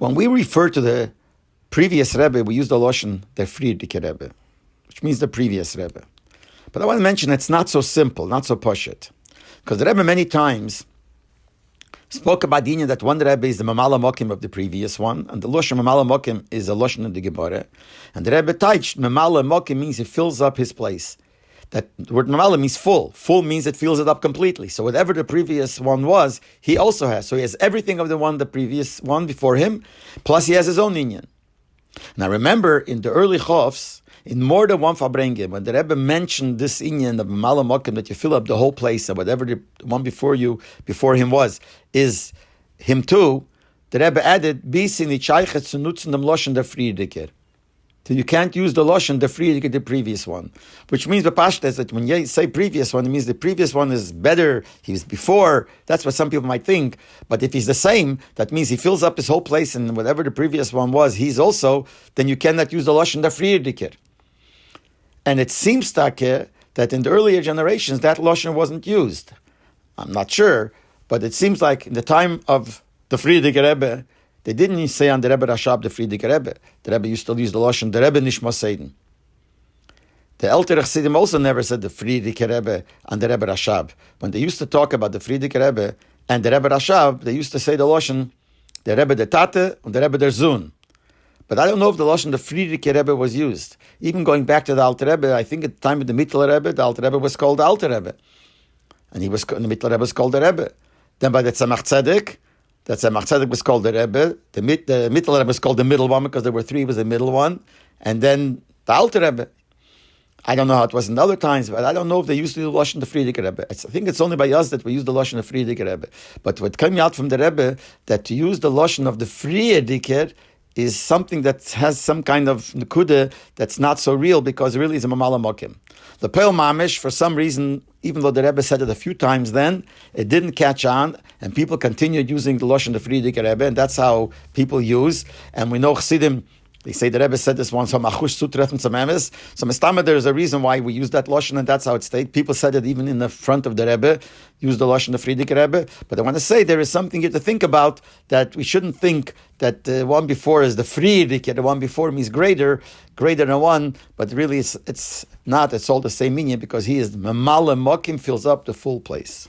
When we refer to the previous Rebbe, we use the Lashon, the Frierdiker Rebbe, which means the previous Rebbe. But I want to mention it's not so simple, not so pashut. Because the Rebbe many times spoke about the Inyan that one Rebbe is the Mamala Mokim of the previous one, and the Lashon Mamala Mokim is a Lashon of the Gemara. And the Rebbe touched Mamala Mokim means he fills up his place. That the word Mamala means full. Full means it fills it up completely. So whatever the previous one was, he also has. So he has everything of the previous one before him, plus he has his own Inyan. Now remember, in the early Chofs, in more than one Fabrengen, when the Rebbe mentioned this Inyan of Mamala Mokim, that you fill up the whole place, and whatever the one before him was, is him too, the Rebbe added, Bis in Ichaychet zu nutzen dem Lashon der Frierdiker. So you can't use the Lashon, the Frierdiker, the previous one. Which means, B'pashtas, that when you say previous one, it means the previous one is better, he was before. That's what some people might think. But if he's the same, that means he fills up his whole place, and whatever the previous one was, he's also, then you cannot use the Lashon, the Frierdiker. And it seems that in the earlier generations, that Lashon wasn't used. I'm not sure, but it seems like in the time of the Frierdiker Rebbe, they didn't say on the Rebbe Rashab, the Frierdiker Rebbe. The Rebbe used to use the Lashon, the Rebbe Nishma Seiden. The Elter Chassidim also never said the Frierdiker Rebbe and the Rebbe Rashab. When they used to talk about the Frierdiker Rebbe and the Rebbe Rashab, they used to say the Lashon, the Rebbe der Tate and the Rebbe der Zun. But I don't know if the Lashon, the Frierdiker Rebbe, was used. Even going back to the Alter Rebbe, I think at the time of the Mittler Rebbe, the Alter Rebbe was called the Alter Rebbe. And the Mittler Rebbe was called the Rebbe. Then by the Tzemach Tzedek, the Tzemach Tzedek was called the Rebbe. The Mittler Rebbe was called the middle one because there were three, was the middle one. And then the Alter Rebbe. I don't know how it was in other times, but I don't know if they used to use the Lashon, the Frierdiker Rebbe. I think it's only by us that we use the Lashon, the Frierdiker Rebbe. But what came out from the Rebbe, that to use the Lashon of the Frierdiker is something that has some kind of nekuda that's not so real, because it really is a Mamala Mokim. The Peil Mamish, for some reason, even though the Rebbe said it a few times then, it didn't catch on, and people continued using the Lashon, the Frierdiker Rebbe, and that's how people use. And we know Chassidim, they say the Rebbe said this once, so Mistama, there's a reason why we use that Lashon, and that's how it stayed. People said it even in the front of the Rebbe, use the Lashon, the Frierdiker Rebbe. But I want to say there is something here to think about, that we shouldn't think that the one before is the Frierdiker, the one before him is greater than one, but really it's not, it's all the same meaning, because he is Mamala Mokim, fills up the full place.